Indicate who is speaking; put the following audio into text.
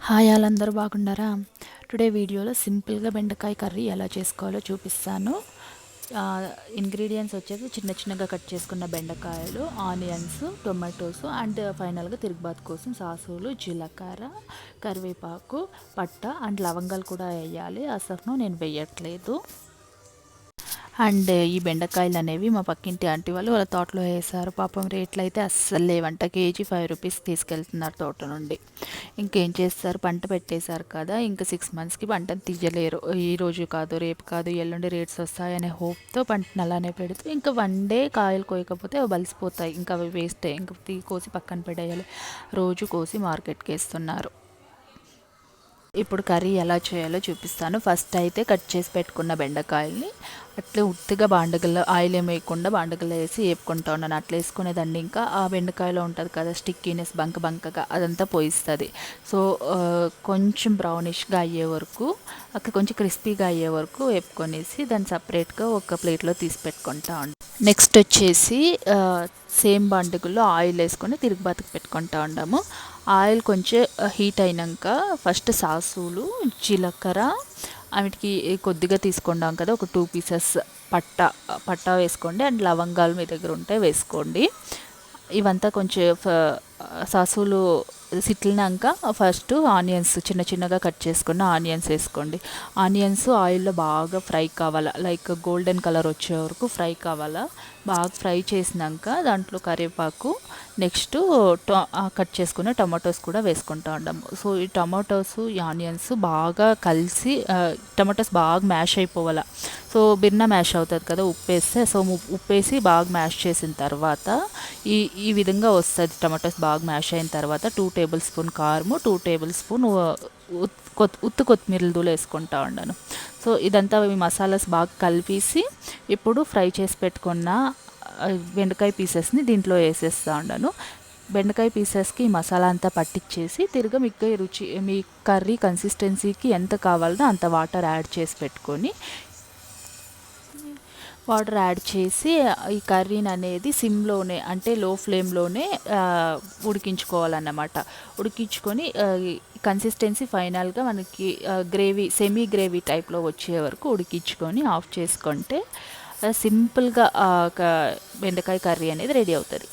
Speaker 1: Hi వాళ్ళందరూ బాగున్నారా? Today వీడియోలో సింపుల్గా బెండకాయ కర్రీ ఎలా చేసుకోవాలో చూపిస్తాను. ఇంగ్రీడియంట్స్ వచ్చేసి చిన్న చిన్నగా కట్ చేసుకున్న బెండకాయలు, ఆనియన్స్, టొమాటోస్ అండ్ ఫైనల్గా తిరుగుబాతు కోసం సాసులు, జీలకర్ర, కరివేపాకు, పట్ట అండ్ లవంగాలు కూడా వేయాలి. అసలు నేను వేయట్లేదు. అండ్ ఈ బెండకాయలు అనేవి మా పక్కింటి ఆంటీ వాళ్ళ తోటలో వేసారు. పాపం రేట్లు అయితే అస్సలు లేవంట. కేజీ 5 రూపీస్ తీసుకెళ్తున్నారు తోట నుండి. ఇంకేం చేస్తారు, పంట పెట్టేశారు కదా, ఇంకా 6 మంత్స్కి పంటను తీయలేరు. ఈ రోజు కాదు, రేపు కాదు, ఎల్లుండి రేట్స్ వస్తాయనే హోప్తో పంటను అలానే పెడుతూ ఇంకా 1 డే కాయలు కోయకపోతే అవి బలిసిపోతాయి. ఇంకా అవి వేస్టే, ఇంకా కోసి పక్కన పెట్టేయాలి. రోజు కోసి మార్కెట్కి వేస్తున్నారు. ఇప్పుడు కర్రీ ఎలా చేయాలో చూపిస్తాను. ఫస్ట్ అయితే కట్ చేసి పెట్టుకున్న బెండకాయల్ని అట్లే ఉత్తిగా బాండగల్లో ఆయిల్ ఏం వేయకుండా బాండగల్లో వేసి వేపుకుంటా ఉన్నాను. అట్లా వేసుకునేదాన్ని ఇంకా ఆ బెండకాయలో ఉంటుంది కదా స్టిక్కీనెస్, బంకగా అదంతా పోయిస్తుంది. సో కొంచెం బ్రౌనిష్గా అయ్యే వరకు, అక్కడ కొంచెం క్రిస్పీగా అయ్యే వరకు వేపుకొనేసి దాన్ని సపరేట్గా ఒక ప్లేట్లో తీసి పెట్టుకుంటా ఉంటాను. నెక్స్ట్ వచ్చేసి సేమ్ బాండగుల్లో ఆయిల్ వేసుకొని తిరుగుబాతుకు పెట్టుకుంటా ఉన్నాము. ఆయిల్ కొంచెం హీట్ అయినాక ఫస్ట్ సాసులు, జీలకర్ర వీటికి కొద్దిగా తీసుకుంటాం కదా, ఒక 2 పీసెస్ పట్టా వేసుకోండి. అండ్ లవంగాలు మీ దగ్గర ఉంటే వేసుకోండి. ఇవంతా కొంచెం సాసులు సిట్లినాక ఫస్ట్ ఆనియన్స్ చిన్న చిన్నగా కట్ చేసుకున్న ఆనియన్స్ వేసుకోండి. ఆనియన్స్ ఆయిల్లో బాగా ఫ్రై కావాలా, లైక్ గోల్డెన్ కలర్ వచ్చే వరకు ఫ్రై కావాలా. బాగా ఫ్రై చేసినాక దాంట్లో కరివేపాకు, నెక్స్ట్ కట్ చేసుకున్న టమాటోస్ కూడా వేసుకుంటూ ఉంటాము. సో ఈ టమాటోస్, ఈ ఆనియన్స్ బాగా కలిసి టమాటోస్ బాగా మ్యాష్ అయిపోవాలా. సో బిర్న మ్యాష్ అవుతుంది కదా ఉప్పు వేస్తే. సో ఉప్పు వేసి బాగా మ్యాష్ చేసిన తర్వాత ఈ విధంగా వస్తుంది. టమాటోస్ బాగా మ్యాష్ అయిన తర్వాత 2 టేబుల్ స్పూన్ కారము, 2 టేబుల్ స్పూన్ ఉత్తి కొత్తిమీరలు దూలు వేసుకుంటా ఉన్నాను. సో ఇదంతా ఈ మసాలాస్ బాగా కలిపేసి ఇప్పుడు ఫ్రై చేసి పెట్టుకున్న బెండకాయ పీసెస్ని దీంట్లో వేసేస్తూ ఉన్నాను. బెండకాయ పీసెస్కి మసాలా అంతా పట్టించేసి తిరిగి మీకు మీ కర్రీ కన్సిస్టెన్సీకి ఎంత కావాలో అంత వాటర్ యాడ్ చేసి పెట్టుకొని ఈ కర్రీని అనేది సిమ్లోనే, అంటే లో ఫ్లేమ్లోనే ఉడికించుకోవాలన్నమాట. ఉడికించుకొని కన్సిస్టెన్సీ ఫైనల్గా మనకి సెమీ గ్రేవీ టైప్లో వచ్చే వరకు ఉడికించుకొని ఆఫ్ చేసుకుంటే సింపుల్గా బెండకాయ కర్రీ అనేది రెడీ అవుతుంది.